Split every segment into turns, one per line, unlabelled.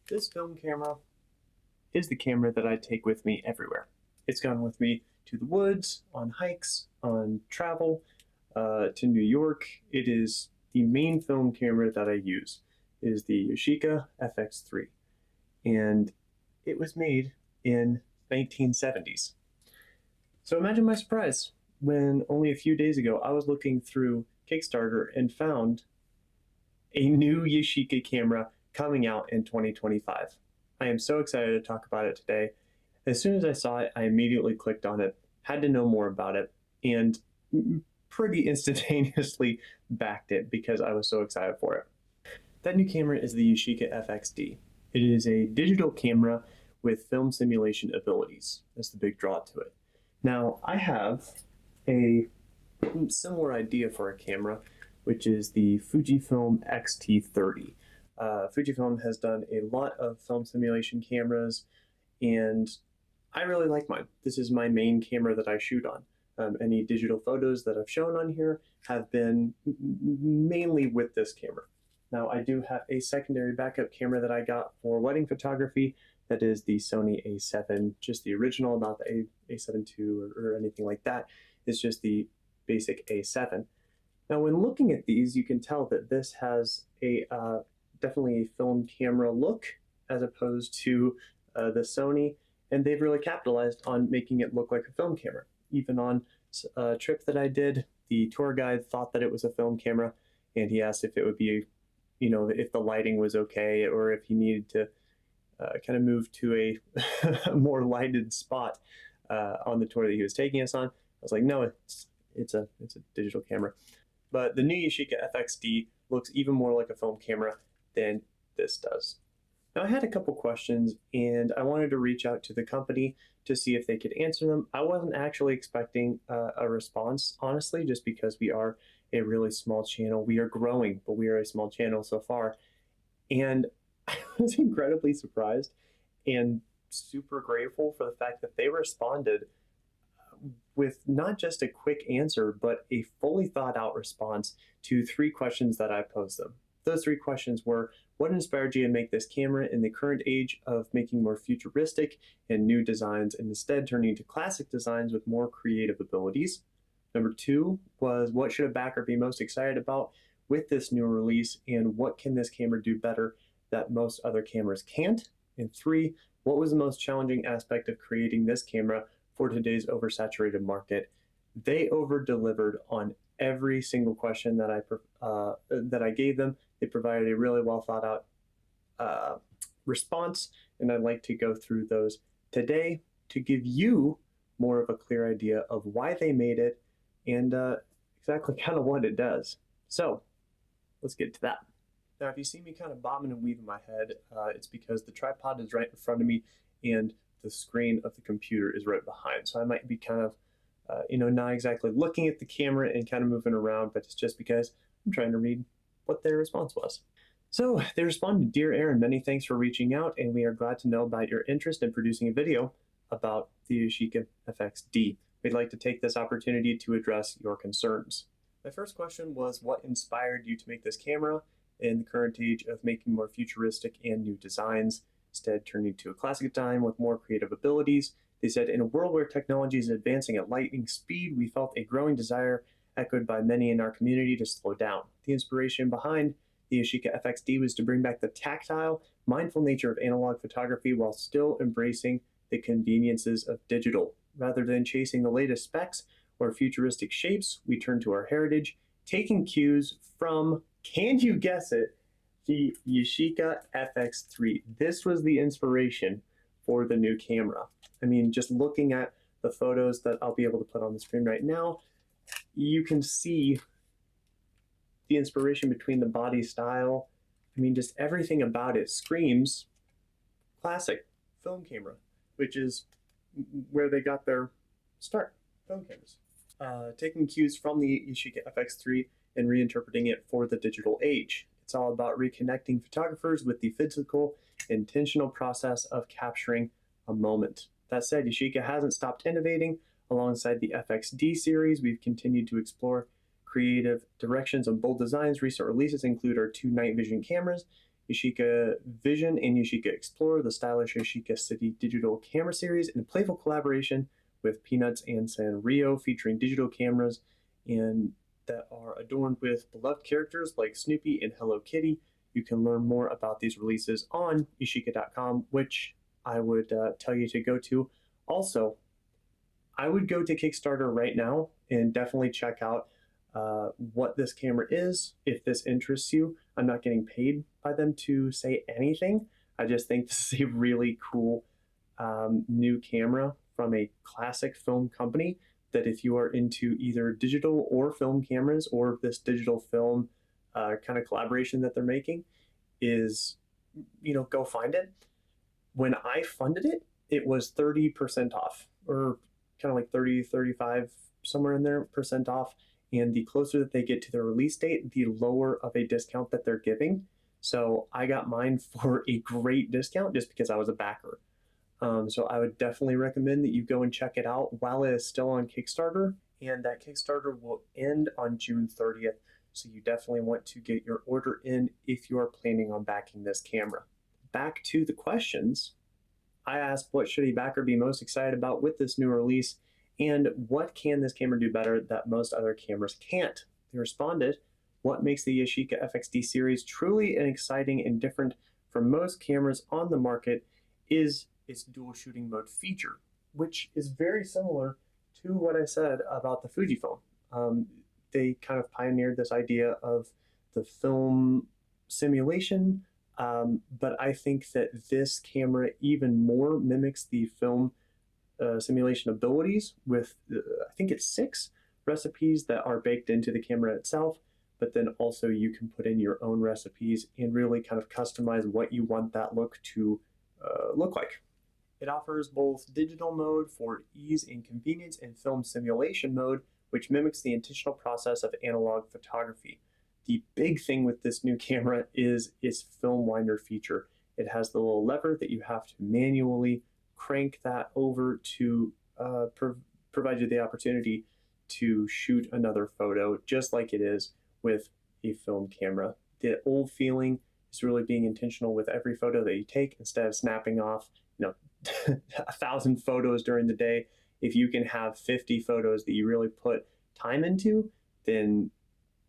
This film camera is the camera that I take with me everywhere. It's gone with me to the woods, on hikes, on travel, to New York. It is the main film camera that I use. It is the Yashica FX3. And it was made in 1970s. So imagine my surprise when only a few days ago I was looking through Kickstarter and found a new Yashica camera coming out in 2025. I am so excited to talk about it today. As soon as I saw it, I immediately clicked on it, had to know more about it, and pretty instantaneously backed it because I was so excited for it. That new camera is the Yashica FXD. It is a digital camera with film simulation abilities. That's the big draw to it. Now, I have a similar idea for a camera, which is the Fujifilm X-T30. Fujifilm has done a lot of film simulation cameras, and I really like mine. This is my main camera that I shoot on. Any digital photos that I've shown on here have been mainly with this camera. Now, I do have a secondary backup camera that I got for wedding photography. That is the Sony A7, just the original, not the A7 II or anything like that. It's just the basic A7. Now, when looking at these, you can tell that this has a definitely a film camera look as opposed to the Sony, and they've really capitalized on making it look like a film camera. Even on a trip that I did, the tour guide thought that it was a film camera, and he asked if it would be, if the lighting was okay or if he needed to kind of move to a more lighted spot on the tour that he was taking us on. I was like, no, it's a digital camera. But the new Yashica FXD looks even more like a film camera than this does. Now, I had a couple questions, and I wanted to reach out to the company to see if they could answer them. I wasn't actually expecting a response, honestly, just because we are a really small channel. We are growing, but we are a small channel so far. And I was incredibly surprised and super grateful for the fact that they responded with not just a quick answer, but a fully thought out response to 3 questions that I posed them. Those 3 questions were, what inspired you to make this camera in the current age of making more futuristic and new designs and instead turning to classic designs with more creative abilities? Number 2 was, what should a backer be most excited about with this new release, and what can this camera do better that most other cameras can't? And 3, what was the most challenging aspect of creating this camera for today's oversaturated market? They over-delivered on every single question that I gave them. They provided a really well thought out response, and I'd like to go through those today to give you more of a clear idea of why they made it and exactly kind of what it does. So let's get to that. Now, if you see me kind of bobbing and weaving my head, it's because the tripod is right in front of me and the screen of the computer is right behind. So I might be kind of, not exactly looking at the camera and kind of moving around, but it's just because I'm trying to read what their response was. So they responded, Dear Aaron, many thanks for reaching out, and we are glad to know about your interest in producing a video about the Yashica FXD. We'd like to take this opportunity to address your concerns. My first question was, what inspired you to make this camera in the current age of making more futuristic and new designs, instead turning to a classic design with more creative abilities? They said, in a world where technology is advancing at lightning speed, we felt a growing desire, echoed by many in our community, to slow down. The inspiration behind the Yashica FXD was to bring back the tactile, mindful nature of analog photography while still embracing the conveniences of digital. Rather than chasing the latest specs or futuristic shapes, we turned to our heritage, taking cues from, can you guess it, the Yashica FX3. This was the inspiration for the new camera. I mean, just looking at the photos that I'll be able to put on the screen right now, you can see the inspiration between the body style. I mean, just everything about it screams classic film camera, which is where they got their start, film cameras. Taking cues from the Yashica FX3 and reinterpreting it for the digital age. It's all about reconnecting photographers with the physical, intentional process of capturing a moment. That said, Yashica hasn't stopped innovating. Alongside the FXD series, we've continued to explore creative directions and bold designs. Recent releases include our 2 night vision cameras Yashica Vision and Yashica Explorer, the stylish Yashica City digital camera series, in a playful collaboration with Peanuts and Sanrio, featuring digital cameras and that are adorned with beloved characters like Snoopy and Hello Kitty. You can learn more about these releases on Yashica.com, which I would tell you to go to. Also, I would go to Kickstarter right now and definitely check out what this camera is if this interests you. I'm not getting paid by them to say anything. I just think this is a really cool new camera from a classic film company that if you are into either digital or film cameras or this digital film kind of collaboration that they're making is, go find it. When I funded it, it was 30% off, or kind of like 30, 35, somewhere in there percent off. And the closer that they get to the release date, the lower of a discount that they're giving. So I got mine for a great discount just because I was a backer. So I would definitely recommend that you go and check it out while it is still on Kickstarter. And that Kickstarter will end on June 30th. So you definitely want to get your order in if you are planning on backing this camera. Back to the questions. I asked, what should a backer be most excited about with this new release? And what can this camera do better that most other cameras can't? They responded, what makes the Yashica FXD series truly and exciting and different from most cameras on the market is its dual shooting mode feature, which is very similar to what I said about the Fujifilm. They kind of pioneered this idea of the film simulation, but I think that this camera even more mimics the film simulation abilities with, I think it's 6 recipes that are baked into the camera itself, but then also you can put in your own recipes and really kind of customize what you want that look to look like. It offers both digital mode for ease and convenience and film simulation mode, which mimics the intentional process of analog photography. The big thing with this new camera is its film winder feature. It has the little lever that you have to manually crank that over to provide you the opportunity to shoot another photo, just like it is with a film camera. The old feeling is really being intentional with every photo that you take instead of snapping off, 1,000 photos during the day. If you can have 50 photos that you really put time into, then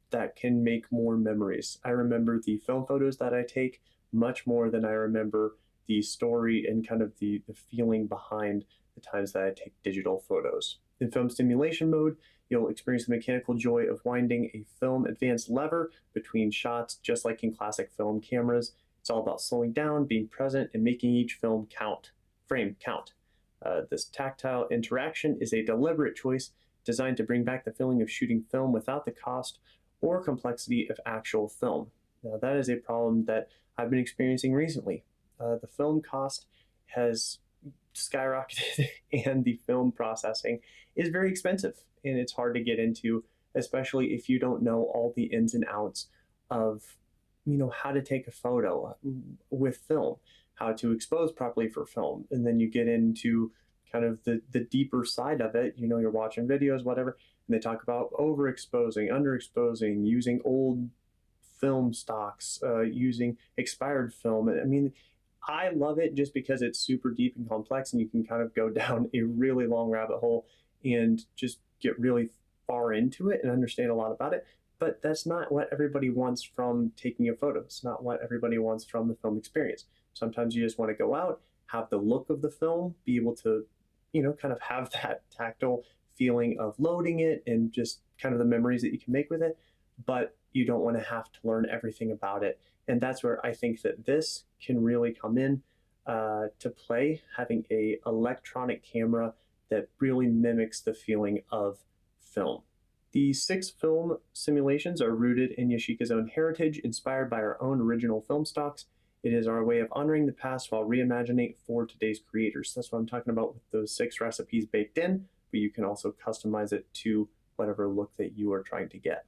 that can make more memories. I remember the film photos that I take much more than I remember the story and kind of the feeling behind the times that I take digital photos. In film stimulation mode, you'll experience the mechanical joy of winding a film advanced lever between shots, just like in classic film cameras. It's all about slowing down, being present, and making each frame count. This tactile interaction is a deliberate choice designed to bring back the feeling of shooting film without the cost or complexity of actual film. Now, that is a problem that I've been experiencing recently. The film cost has skyrocketed and the film processing is very expensive and it's hard to get into, especially if you don't know all the ins and outs of how to take a photo with film, how to expose properly for film. And then you get into kind of the deeper side of it. You're watching videos, whatever, and they talk about overexposing, underexposing, using old film stocks, using expired film. I mean, I love it just because it's super deep and complex and you can kind of go down a really long rabbit hole and just get really far into it and understand a lot about it. But that's not what everybody wants from taking a photo. It's not what everybody wants from the film experience. Sometimes you just want to go out, have the look of the film, be able to, kind of have that tactile feeling of loading it and just kind of the memories that you can make with it. But you don't want to have to learn everything about it. And that's where I think that this can really come in to play, having a electronic camera that really mimics the feeling of film. The 6 film simulations are rooted in Yashica's own heritage, inspired by our own original film stocks. It is our way of honoring the past while reimagining it for today's creators. That's what I'm talking about with those 6 recipes baked in, but you can also customize it to whatever look that you are trying to get.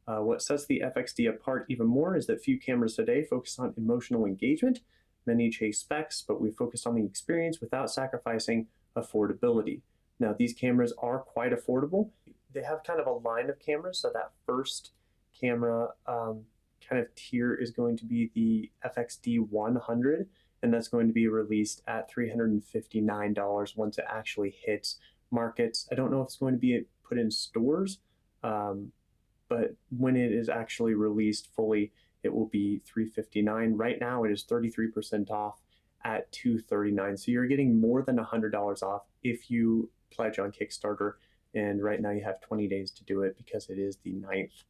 What sets the FXD apart even more is that few cameras today focus on emotional engagement. Many chase specs, but we focused on the experience without sacrificing affordability. Now, these cameras are quite affordable. They have kind of a line of cameras, so that first camera kind kind of tier is going to be the FXD 100, and that's going to be released at $359 once it actually hits markets. I don't know if it's going to be put in stores, but when it is actually released fully, it will be $359. Right now, it is 33% off at $239. So you're getting more than $100 off if you pledge on Kickstarter. And right now, you have 20 days to do it because it is the 9th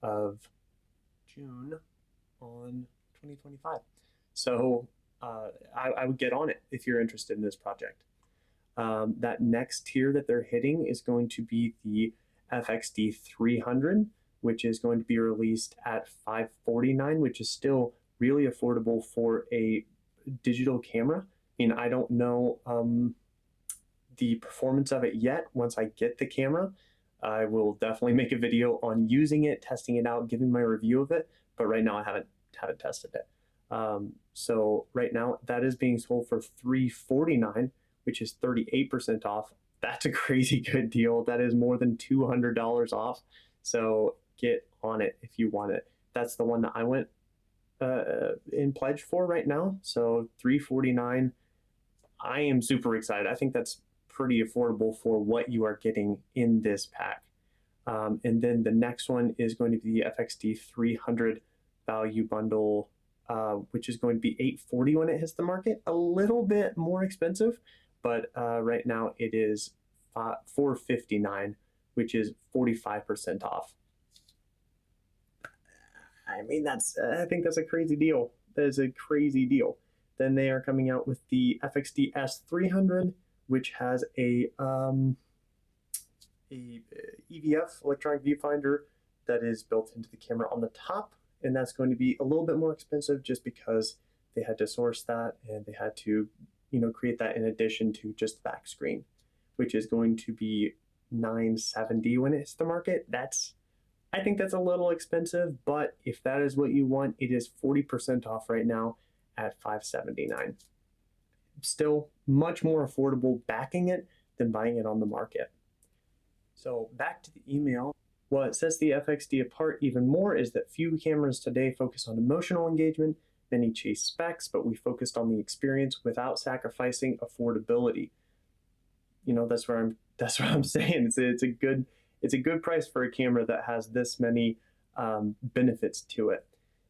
of June on 2025. So I would get on it if you're interested in this project. That next tier that they're hitting is going to be the FXD 300, which is going to be released at $549, which is still really affordable for a digital camera. And I don't know the performance of it yet. Once I get the camera, I will definitely make a video on using it, testing it out, giving my review of it. But right now I haven't tested it. So right now that is being sold for $349, which is 38% off. That's a crazy good deal. That is more than $200 off. So get on it if you want it. That's the one that I went in pledge for right now. So $349. I am super excited. I think that's pretty affordable for what you are getting in this pack. And then the next one is going to be the FXD 300 value bundle, which is going to be $840 when it hits the market. A little bit more expensive, but right now it is $459, which is 45% off. I mean, I think that's a crazy deal. That is a crazy deal. Then they are coming out with the FXD S300, which has a EVF, electronic viewfinder, that is built into the camera on the top, and that's going to be a little bit more expensive just because they had to source that and they had to, create that in addition to just the back screen, which is going to be $970 when it hits the market. I think that's a little expensive, but if that is what you want, it is 40% off right now at $579. Still much more affordable backing it than buying it on the market. So back to the email. What sets the FXD apart even more is that few cameras today focus on emotional engagement. Many chase specs, but we focused on the experience without sacrificing affordability. That's what I'm saying. It's a good price for a camera that has this many benefits to it.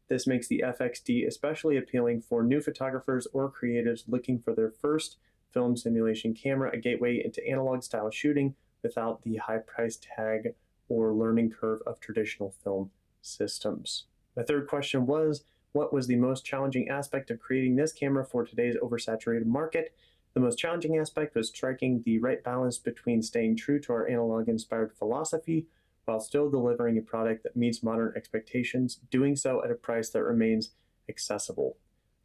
This makes the FXD especially appealing for new photographers or creatives looking for their first film simulation camera, a gateway into analog style shooting without the high price tag or learning curve of traditional film systems. The third question was, what was the most challenging aspect of creating this camera for today's oversaturated market? The most challenging aspect was striking the right balance between staying true to our analog-inspired philosophy while still delivering a product that meets modern expectations, doing so at a price that remains accessible.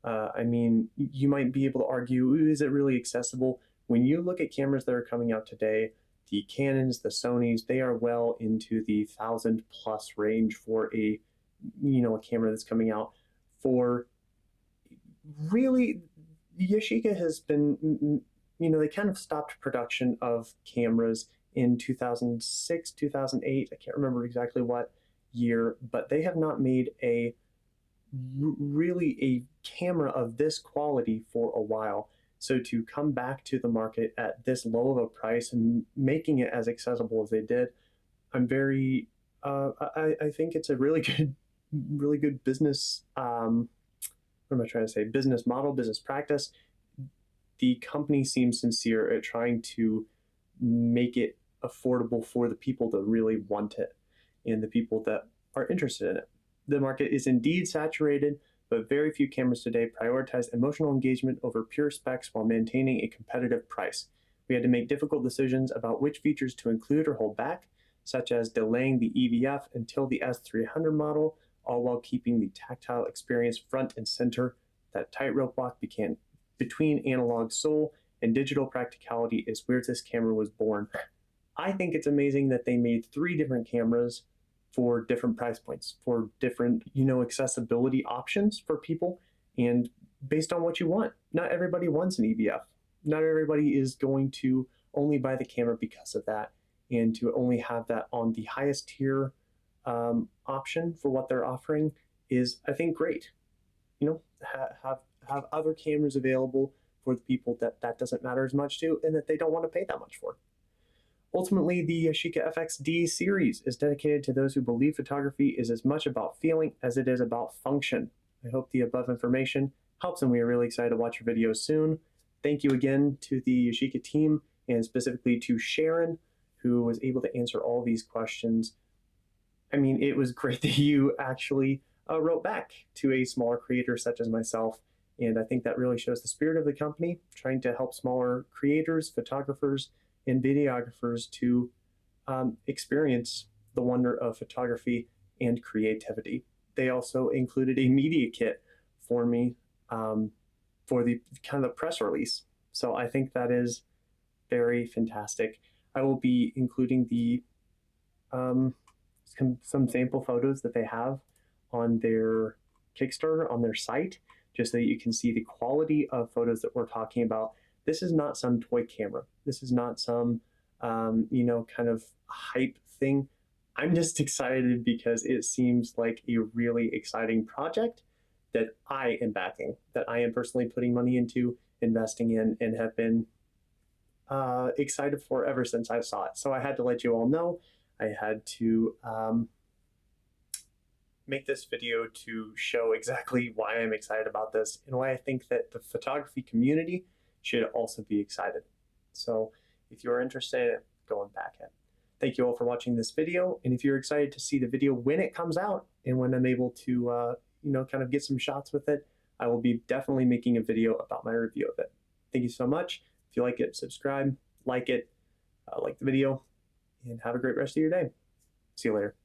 I mean, you might be able to argue, is it really accessible? When you look at cameras that are coming out today, the Canons, the Sonys, they are well into the $1,000+ range for a camera that's coming out. For really, Yashica has been, they kind of stopped production of cameras in 2006, 2008. I can't remember exactly what year, but they have not made really a camera of this quality for a while. So to come back to the market at this low of a price and making it as accessible as they did, I'm very, I think it's a really good business, what am I trying to say? Business model, business practice. The company seems sincere at trying to make it affordable for the people that really want it and the people that are interested in it. The market is indeed saturated, but very few cameras today prioritize emotional engagement over pure specs while maintaining a competitive price. We had to make difficult decisions about which features to include or hold back, such as delaying the EVF until the S300 model, all while keeping the tactile experience front and center. That tightrope walk between analog soul and digital practicality is where this camera was born. I think it's amazing that they made 3 different cameras for different price points, for different, accessibility options for people, and based on what you want. Not everybody wants an EVF. Not everybody is going to only buy the camera because of that, and to only have that on the highest tier option for what they're offering is, I think, great. You know, have other cameras available for the people that doesn't matter as much to, and that they don't want to pay that much for. Ultimately, the Yashica FXD series is dedicated to those who believe photography is as much about feeling as it is about function. I hope the above information helps, and we are really excited to watch your videos soon. Thank you again to the Yashica team, and specifically to Sharon, who was able to answer all these questions. I mean, it was great that you actually wrote back to a smaller creator such as myself, and I think that really shows the spirit of the company, trying to help smaller creators, photographers, and videographers to experience the wonder of photography and creativity. They also included a media kit for me for the kind of press release. So I think that is very fantastic. I will be including the some sample photos that they have on their Kickstarter on their site, just so that you can see the quality of photos that we're talking about. This is not some toy camera. This is not some, kind of hype thing. I'm just excited because it seems like a really exciting project that I am backing, that I am personally putting money into, investing in, and have been excited for ever since I saw it. So I had to let you all know. I had to make this video to show exactly why I'm excited about this and why I think that the photography community should also be excited. So if you're interested, go and back it. Thank you all for watching this video. And if you're excited to see the video when it comes out and when I'm able to, kind of get some shots with it, I will be definitely making a video about my review of it. Thank you so much. If you like it, subscribe, like it, like the video, and have a great rest of your day. See you later.